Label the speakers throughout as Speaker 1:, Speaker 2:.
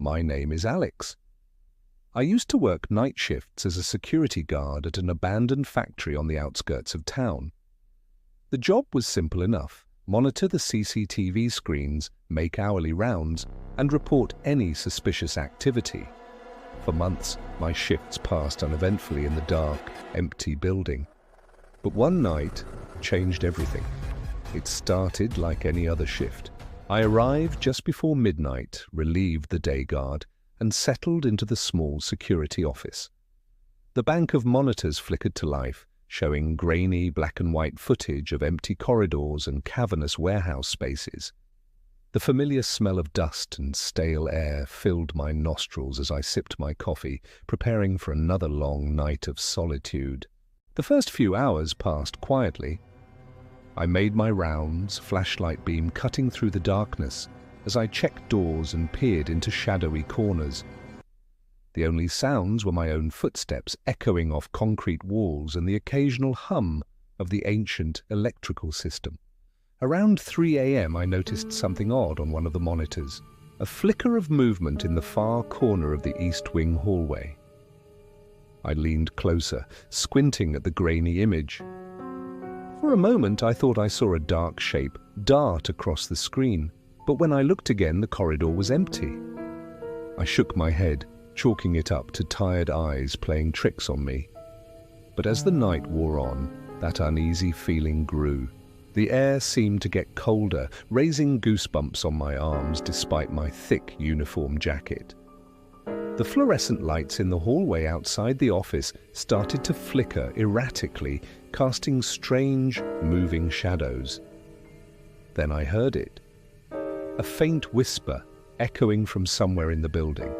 Speaker 1: My name is Alex. I used to work night shifts as a security guard at an abandoned factory on the outskirts of town. The job was simple enough: monitor the CCTV screens, make hourly rounds, and report any suspicious activity. For months, my shifts passed uneventfully in the dark, empty building. But one night changed everything. It started like any other shift. I arrived just before midnight, relieved the day guard, and settled into the small security office. The bank of monitors flickered to life, showing grainy black and white footage of empty corridors and cavernous warehouse spaces. The familiar smell of dust and stale air filled my nostrils as I sipped my coffee, preparing for another long night of solitude. The first few hours passed quietly. I made my rounds, flashlight beam cutting through the darkness as I checked doors and peered into shadowy corners. The only sounds were my own footsteps echoing off concrete walls and the occasional hum of the ancient electrical system. Around 3 a.m. I noticed something odd on one of the monitors, a flicker of movement in the far corner of the east wing hallway. I leaned closer, squinting at the grainy image. For a moment I thought I saw a dark shape dart across the screen, but when I looked again the corridor was empty. I shook my head, chalking it up to tired eyes playing tricks on me. But as the night wore on, that uneasy feeling grew. The air seemed to get colder, raising goosebumps on my arms despite my thick uniform jacket. The fluorescent lights in the hallway outside the office started to flicker erratically, casting strange, moving shadows. Then I heard it. A faint whisper echoing from somewhere in the building.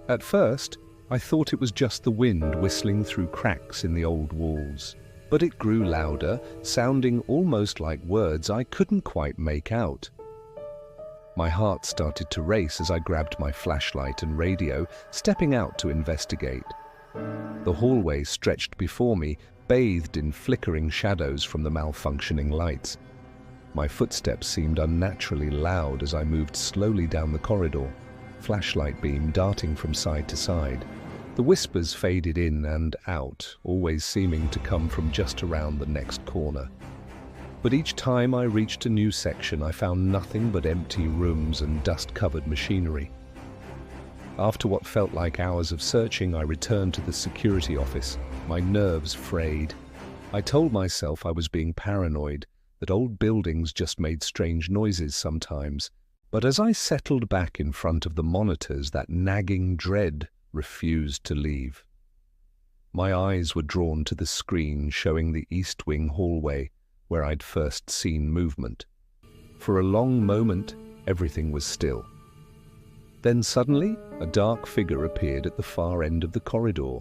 Speaker 1: At first, I thought it was just the wind whistling through cracks in the old walls. But it grew louder, sounding almost like words I couldn't quite make out. My heart started to race as I grabbed my flashlight and radio, stepping out to investigate. The hallway stretched before me, bathed in flickering shadows from the malfunctioning lights. My footsteps seemed unnaturally loud as I moved slowly down the corridor, flashlight beam darting from side to side. The whispers faded in and out, always seeming to come from just around the next corner. But each time I reached a new section, I found nothing but empty rooms and dust-covered machinery. After what felt like hours of searching, I returned to the security office, my nerves frayed. I told myself I was being paranoid, that old buildings just made strange noises sometimes. But as I settled back in front of the monitors, that nagging dread refused to leave. My eyes were drawn to the screen showing the East Wing hallway, where I'd first seen movement. For a long moment, everything was still. Then suddenly, a dark figure appeared at the far end of the corridor.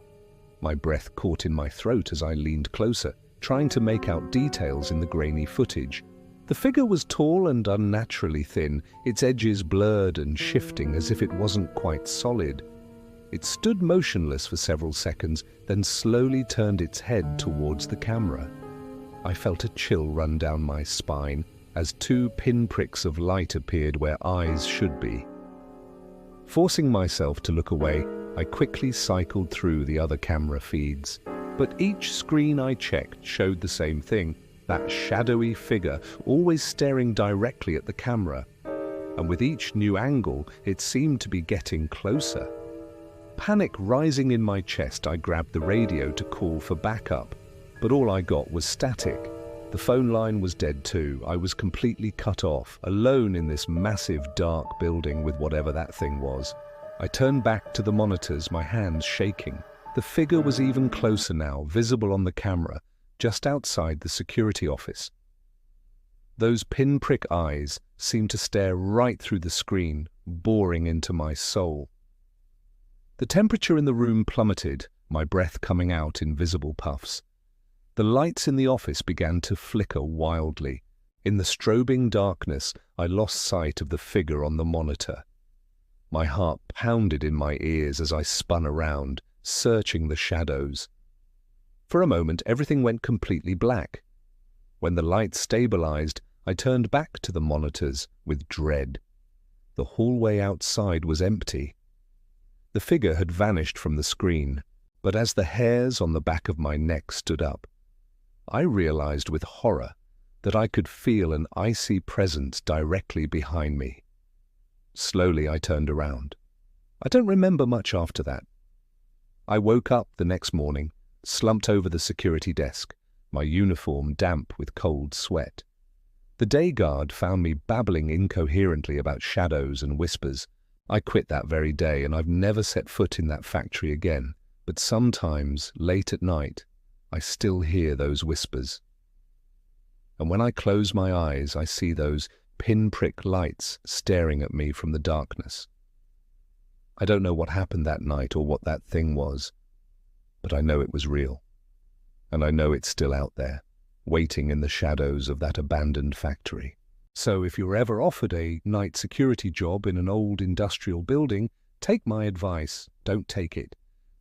Speaker 1: My breath caught in my throat as I leaned closer, trying to make out details in the grainy footage. The figure was tall and unnaturally thin, its edges blurred and shifting as if it wasn't quite solid. It stood motionless for several seconds, then slowly turned its head towards the camera. I felt a chill run down my spine as 2 pinpricks of light appeared where eyes should be. Forcing myself to look away, I quickly cycled through the other camera feeds. But each screen I checked showed the same thing, that shadowy figure always staring directly at the camera. And with each new angle, it seemed to be getting closer. Panic rising in my chest, I grabbed the radio to call for backup. But all I got was static. The phone line was dead too. I was completely cut off, alone in this massive dark building with whatever that thing was. I turned back to the monitors, my hands shaking. The figure was even closer now, visible on the camera, just outside the security office. Those pinprick eyes seemed to stare right through the screen, boring into my soul. The temperature in the room plummeted, my breath coming out in visible puffs. The lights in the office began to flicker wildly. In the strobing darkness, I lost sight of the figure on the monitor. My heart pounded in my ears as I spun around, searching the shadows. For a moment, everything went completely black. When the light stabilized, I turned back to the monitors with dread. The hallway outside was empty. The figure had vanished from the screen, but as the hairs on the back of my neck stood up, I realized with horror that I could feel an icy presence directly behind me. Slowly I turned around. I don't remember much after that. I woke up the next morning, slumped over the security desk, my uniform damp with cold sweat. The day guard found me babbling incoherently about shadows and whispers. I quit that very day, and I've never set foot in that factory again. But sometimes, late at night, I still hear those whispers. And when I close my eyes, I see those pinprick lights staring at me from the darkness. I don't know what happened that night or what that thing was, but I know it was real. And I know it's still out there, waiting in the shadows of that abandoned factory. So if you're ever offered a night security job in an old industrial building, take my advice, don't take it.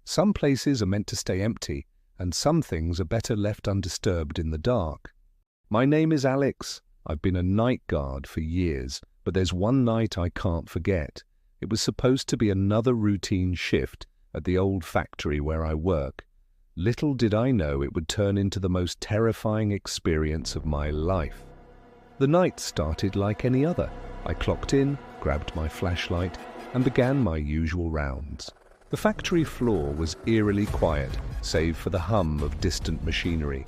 Speaker 1: Some places are meant to stay empty, and some things are better left undisturbed in the dark. My name is Alex. I've been a night guard for years, but there's one night I can't forget. It was supposed to be another routine shift at the old factory where I work. Little did I know it would turn into the most terrifying experience of my life. The night started like any other. I clocked in, grabbed my flashlight, and began my usual rounds. The factory floor was eerily quiet, save for the hum of distant machinery.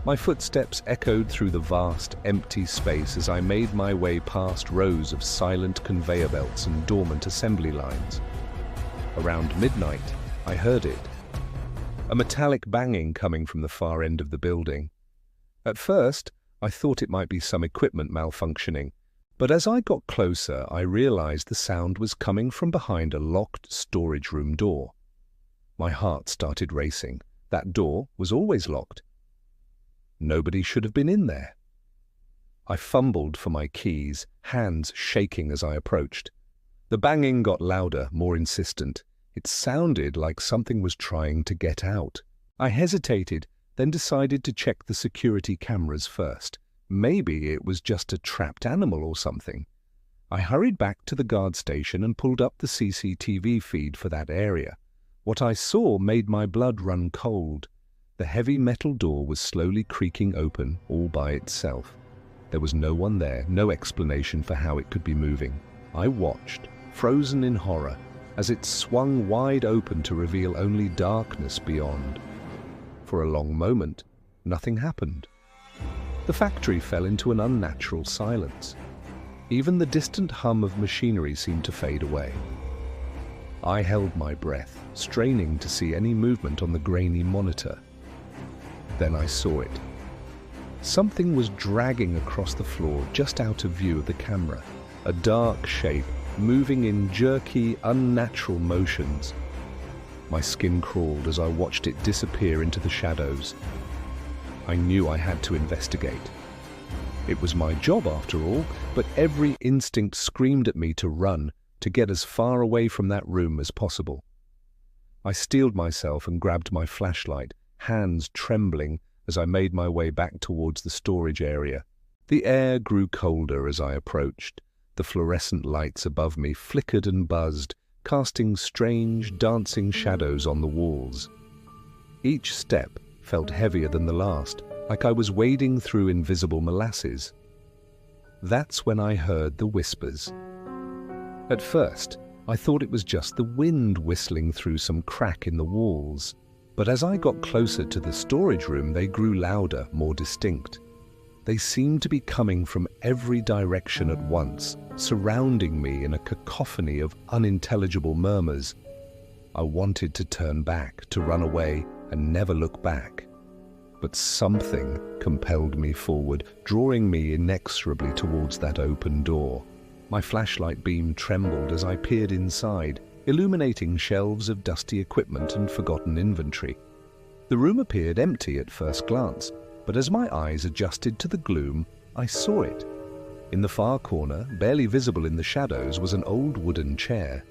Speaker 1: My footsteps echoed through the vast, empty space as I made my way past rows of silent conveyor belts and dormant assembly lines. Around midnight, I heard it. A metallic banging coming from the far end of the building. At first, I thought it might be some equipment malfunctioning, but as I got closer, I realized the sound was coming from behind a locked storage room door. My heart started racing. That door was always locked. Nobody should have been in there. I fumbled for my keys, hands shaking as I approached. The banging got louder, more insistent. It sounded like something was trying to get out. I hesitated, then decided to check the security cameras first. Maybe it was just a trapped animal or something. I hurried back to the guard station and pulled up the CCTV feed for that area. What I saw made my blood run cold. The heavy metal door was slowly creaking open all by itself. There was no one there, no explanation for how it could be moving. I watched, frozen in horror, as it swung wide open to reveal only darkness beyond. For a long moment, nothing happened. The factory fell into an unnatural silence. Even the distant hum of machinery seemed to fade away. I held my breath, straining to see any movement on the grainy monitor. Then I saw it. Something was dragging across the floor just out of view of the camera, a dark shape moving in jerky, unnatural motions. My skin crawled as I watched it disappear into the shadows. I knew I had to investigate. It was my job after all, but every instinct screamed at me to run, to get as far away from that room as possible. I steeled myself and grabbed my flashlight, hands trembling as I made my way back towards the storage area. The air grew colder as I approached. The fluorescent lights above me flickered and buzzed, casting strange, dancing shadows on the walls. Each step felt heavier than the last, like I was wading through invisible molasses. That's when I heard the whispers. At first, I thought it was just the wind whistling through some crack in the walls. But as I got closer to the storage room, they grew louder, more distinct. They seemed to be coming from every direction at once, surrounding me in a cacophony of unintelligible murmurs. I wanted to turn back, to run away, and never look back. But something compelled me forward, drawing me inexorably towards that open door. My flashlight beam trembled as I peered inside, illuminating shelves of dusty equipment and forgotten inventory. The room appeared empty at first glance, but as my eyes adjusted to the gloom, I saw it. In the far corner, barely visible in the shadows, was an old wooden chair.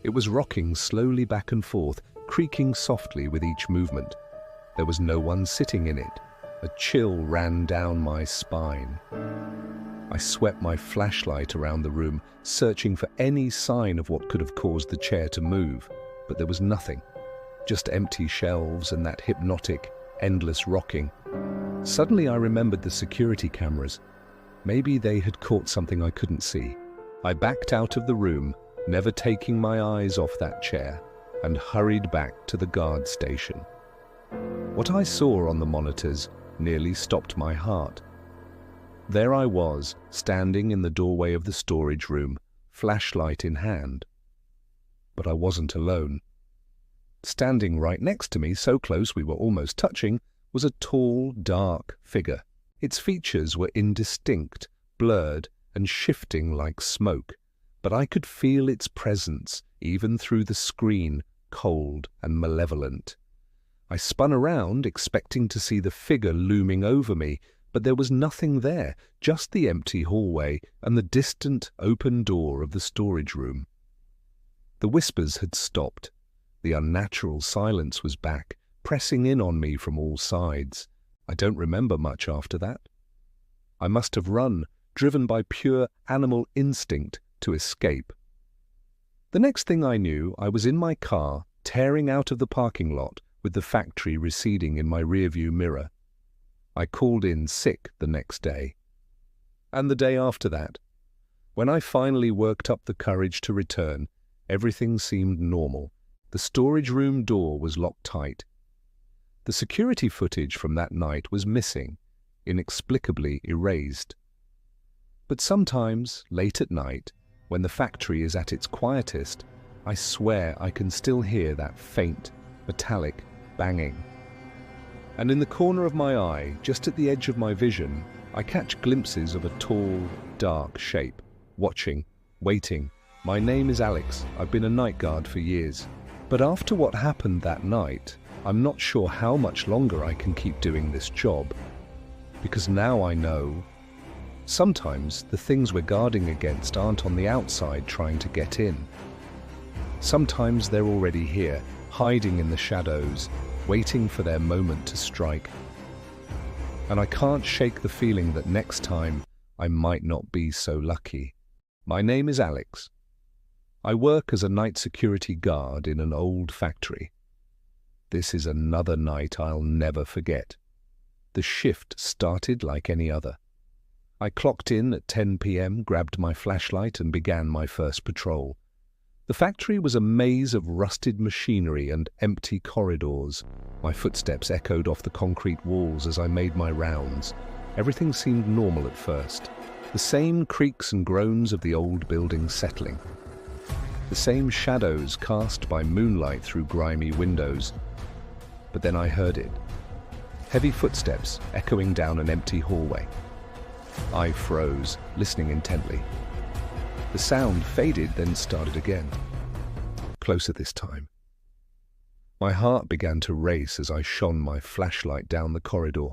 Speaker 1: It was rocking slowly back and forth, creaking softly with each movement. There was no one sitting in it. A chill ran down my spine. I swept my flashlight around the room, searching for any sign of what could have caused the chair to move, but there was nothing. Just empty shelves and that hypnotic, endless rocking. Suddenly I remembered the security cameras. Maybe they had caught something I couldn't see. I backed out of the room, never taking my eyes off that chair, and hurried back to the guard station. What I saw on the monitors nearly stopped my heart. There I was, standing in the doorway of the storage room, flashlight in hand. But I wasn't alone. Standing right next to me, so close we were almost touching, was a tall, dark figure. Its features were indistinct, blurred, and shifting like smoke, but I could feel its presence, even through the screen, cold and malevolent. I spun around, expecting to see the figure looming over me, but there was nothing there, just the empty hallway and the distant open door of the storage room. The whispers had stopped. The unnatural silence was back, pressing in on me from all sides. I don't remember much after that. I must have run, driven by pure animal instinct to escape. The next thing I knew, I was in my car, tearing out of the parking lot, with the factory receding in my rearview mirror. I called in sick the next day. And the day after that. When I finally worked up the courage to return, everything seemed normal. The storage room door was locked tight. The security footage from that night was missing, inexplicably erased. But sometimes, late at night, when the factory is at its quietest, I swear I can still hear that faint, metallic banging. And in the corner of my eye, just at the edge of my vision, I catch glimpses of a tall, dark shape, watching, waiting. My name is Alex. I've been a night guard for years. But after what happened that night, I'm not sure how much longer I can keep doing this job. Because now I know, sometimes the things we're guarding against aren't on the outside trying to get in. Sometimes they're already here, hiding in the shadows, waiting for their moment to strike. And I can't shake the feeling that next time I might not be so lucky. My name is Alex. I work as a night security guard in an old factory. This is another night I'll never forget. The shift started like any other. I clocked in at 10 p.m., grabbed my flashlight and began my first patrol. The factory was a maze of rusted machinery and empty corridors. My footsteps echoed off the concrete walls as I made my rounds. Everything seemed normal at first. The same creaks and groans of the old building settling. The same shadows cast by moonlight through grimy windows. But then I heard it. Heavy footsteps echoing down an empty hallway. I froze, listening intently. The sound faded, then started again. Closer this time. My heart began to race as I shone my flashlight down the corridor.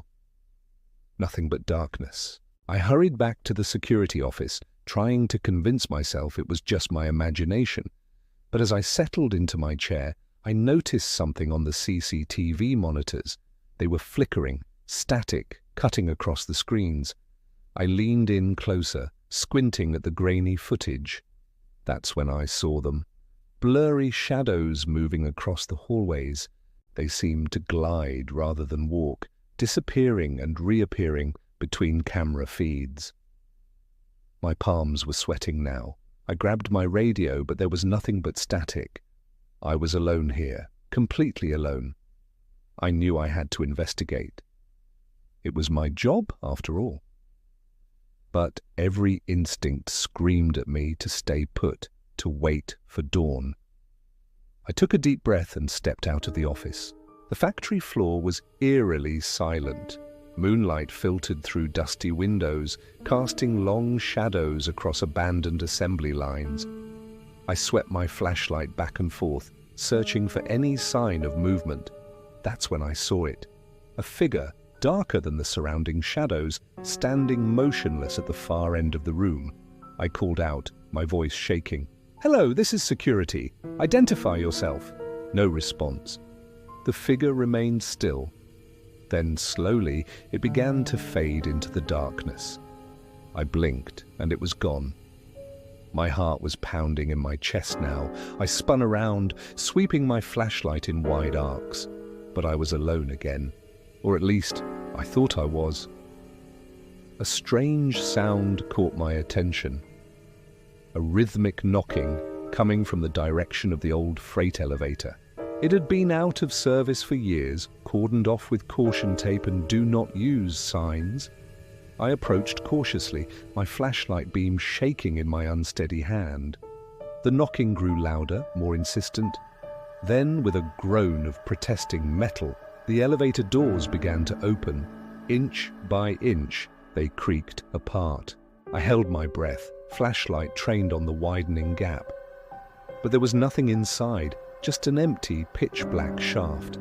Speaker 1: Nothing but darkness. I hurried back to the security office, trying to convince myself it was just my imagination. But as I settled into my chair, I noticed something on the CCTV monitors. They were flickering, static, cutting across the screens. I leaned in closer, squinting at the grainy footage. That's when I saw them. Blurry shadows moving across the hallways. They seemed to glide rather than walk, disappearing and reappearing between camera feeds. My palms were sweating now. I grabbed my radio, but there was nothing but static. I was alone here, completely alone. I knew I had to investigate. It was my job, after all. But every instinct screamed at me to stay put, to wait for dawn. I took a deep breath and stepped out of the office. The factory floor was eerily silent. Moonlight filtered through dusty windows, casting long shadows across abandoned assembly lines. I swept my flashlight back and forth, searching for any sign of movement. That's when I saw it. A figure, darker than the surrounding shadows, standing motionless at the far end of the room. I called out, my voice shaking. "Hello, this is security. Identify yourself." No response. The figure remained still. Then slowly it began to fade into the darkness. I blinked, and it was gone. My heart was pounding in my chest now. I spun around, sweeping my flashlight in wide arcs. But I was alone again. Or at least, I thought I was. A strange sound caught my attention. A rhythmic knocking coming from the direction of the old freight elevator. It had been out of service for years, cordoned off with caution tape and do not use signs. I approached cautiously, my flashlight beam shaking in my unsteady hand. The knocking grew louder, more insistent. Then, with a groan of protesting metal, the elevator doors began to open. Inch by inch, they creaked apart. I held my breath, flashlight trained on the widening gap. But there was nothing inside, just an empty, pitch-black shaft.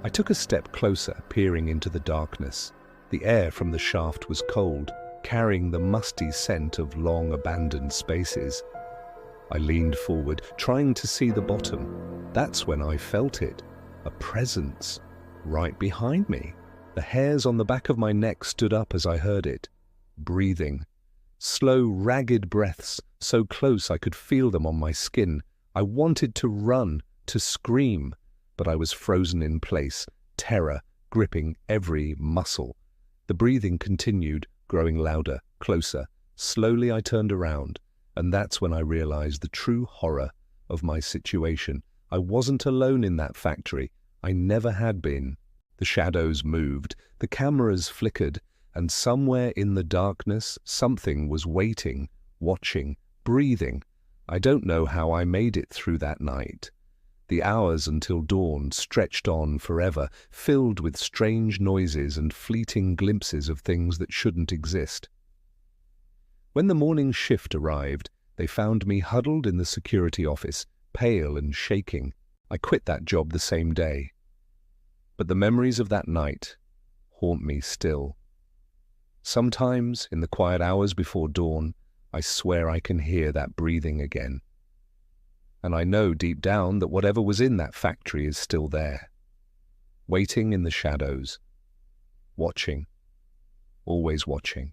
Speaker 1: I took a step closer, peering into the darkness. The air from the shaft was cold, carrying the musty scent of long-abandoned spaces. I leaned forward, trying to see the bottom. That's when I felt it, a presence, right behind me. The hairs on the back of my neck stood up as I heard it. Breathing. Slow, ragged breaths, so close I could feel them on my skin. I wanted to run, to scream, but I was frozen in place, terror gripping every muscle. The breathing continued, growing louder, closer. Slowly I turned around, and that's when I realized the true horror of my situation. I wasn't alone in that factory. I never had been. The shadows moved, the cameras flickered, and somewhere in the darkness, something was waiting, watching, breathing. I don't know how I made it through that night. The hours until dawn stretched on forever, filled with strange noises and fleeting glimpses of things that shouldn't exist. When the morning shift arrived, they found me huddled in the security office, pale and shaking. I quit that job the same day. But the memories of that night haunt me still. Sometimes, in the quiet hours before dawn, I swear I can hear that breathing again. And I know deep down that whatever was in that factory is still there, waiting in the shadows, watching, always watching.